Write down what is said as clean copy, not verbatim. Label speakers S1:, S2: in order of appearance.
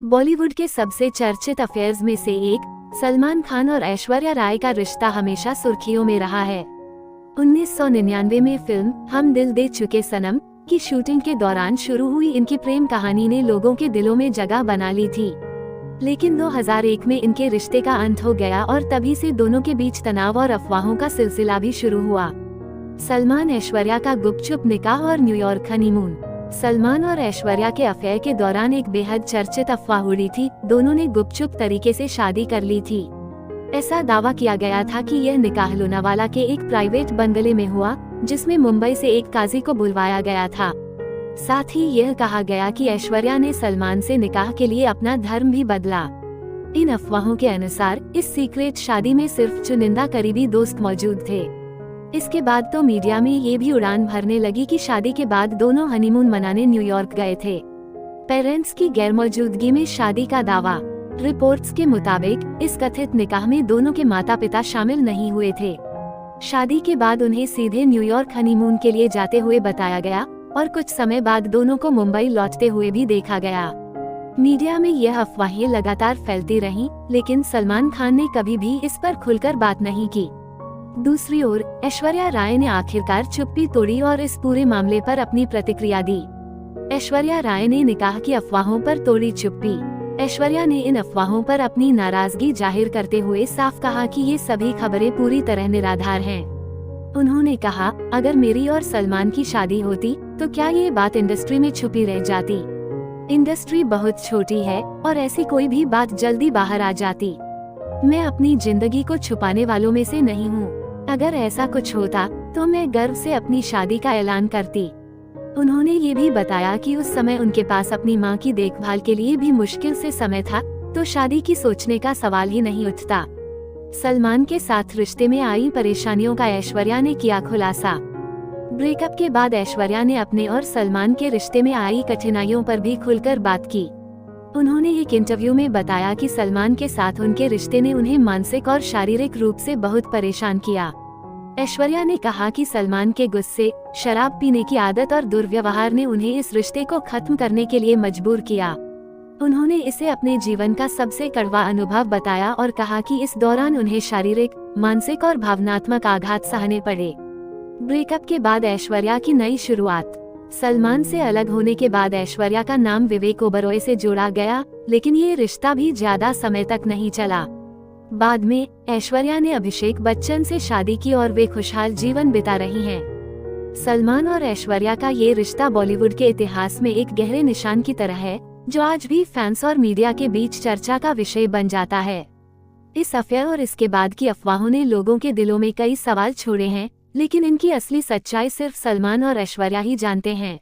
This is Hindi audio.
S1: बॉलीवुड के सबसे चर्चित अफेयर्स में से एक सलमान खान और ऐश्वर्या राय का रिश्ता हमेशा सुर्खियों में रहा है। 1999 में फिल्म हम दिल दे चुके सनम की शूटिंग के दौरान शुरू हुई इनकी प्रेम कहानी ने लोगों के दिलों में जगह बना ली थी। लेकिन 2001 में इनके रिश्ते का अंत हो गया और तभी से दोनों के बीच तनाव और अफवाहों का सिलसिला भी शुरू हुआ। सलमान ऐश्वर्या का गुपचुप निकाह और न्यूयॉर्क हनीमून। सलमान और ऐश्वर्या के अफेयर के दौरान एक बेहद चर्चित अफवाह उड़ी थी। दोनों ने गुपचुप तरीके से शादी कर ली थी। ऐसा दावा किया गया था कि यह निकाह लोनावाला के एक प्राइवेट बंगले में हुआ, जिसमें मुंबई से एक काजी को बुलवाया गया था। साथ ही यह कहा गया कि ऐश्वर्या ने सलमान से निकाह के लिए अपना धर्म भी बदला। इन अफवाहों के अनुसार इस सीक्रेट शादी में सिर्फ चुनिंदा करीबी दोस्त मौजूद थे। इसके बाद तो मीडिया में ये भी उड़ान भरने लगी कि शादी के बाद दोनों हनीमून मनाने न्यूयॉर्क गए थे। पेरेंट्स की गैरमौजूदगी में शादी का दावा। रिपोर्ट्स के मुताबिक इस कथित निकाह में दोनों के माता पिता शामिल नहीं हुए थे। शादी के बाद उन्हें सीधे न्यूयॉर्क हनीमून के लिए जाते हुए बताया गया और कुछ समय बाद दोनों को मुंबई लौटते हुए भी देखा गया। मीडिया में यह अफवाहें लगातार फैलती रहीं, लेकिन सलमान खान ने कभी भी इस पर खुलकर बात नहीं की। दूसरी ओर ऐश्वर्या राय ने आखिरकार चुप्पी तोड़ी और इस पूरे मामले पर अपनी प्रतिक्रिया दी। ऐश्वर्या राय ने निकाह की अफवाहों पर तोड़ी चुप्पी। ऐश्वर्या ने इन अफवाहों पर अपनी नाराजगी जाहिर करते हुए साफ कहा कि ये सभी खबरें पूरी तरह निराधार हैं। उन्होंने कहा, अगर मेरी और सलमान की शादी होती तो क्या ये बात इंडस्ट्री में छुपी रह जाती? इंडस्ट्री बहुत छोटी है और ऐसी कोई भी बात जल्दी बाहर आ जाती। मैं अपनी जिंदगी को छुपाने वालों में से नहीं हूँ। अगर ऐसा कुछ होता तो मैं गर्व से अपनी शादी का ऐलान करती। उन्होंने ये भी बताया कि उस समय उनके पास अपनी मां की देखभाल के लिए भी मुश्किल से समय था, तो शादी की सोचने का सवाल ही नहीं उठता। सलमान के साथ रिश्ते में आई परेशानियों का ऐश्वर्या ने किया खुलासा। ब्रेकअप के बाद ऐश्वर्या ने अपने और सलमान के रिश्ते में आई कठिनाइयों पर भी खुलकर बात की। उन्होंने एक इंटरव्यू में बताया कि सलमान के साथ उनके रिश्ते ने उन्हें मानसिक और शारीरिक रूप से बहुत परेशान किया। ऐश्वर्या ने कहा कि सलमान के गुस्से, शराब पीने की आदत और दुर्व्यवहार ने उन्हें इस रिश्ते को खत्म करने के लिए मजबूर किया। उन्होंने इसे अपने जीवन का सबसे कड़वा अनुभव बताया और कहा कि इस दौरान उन्हें शारीरिक, मानसिक और भावनात्मक आघात सहने पड़े। ब्रेकअप के बाद ऐश्वर्या की नई शुरुआत। सलमान से अलग होने के बाद ऐश्वर्या का नाम विवेक ओबरॉय से जोड़ा गया, लेकिन ये रिश्ता भी ज्यादा समय तक नहीं चला। बाद में ऐश्वर्या ने अभिषेक बच्चन से शादी की और वे खुशहाल जीवन बिता रही हैं। सलमान और ऐश्वर्या का ये रिश्ता बॉलीवुड के इतिहास में एक गहरे निशान की तरह है, जो आज भी फैंस और मीडिया के बीच चर्चा का विषय बन जाता है। इस अफेयर और इसके बाद की अफवाहों ने लोगों के दिलों में कई सवाल छोड़े हैं, लेकिन इनकी असली सच्चाई सिर्फ सलमान और ऐश्वर्या ही जानते हैं।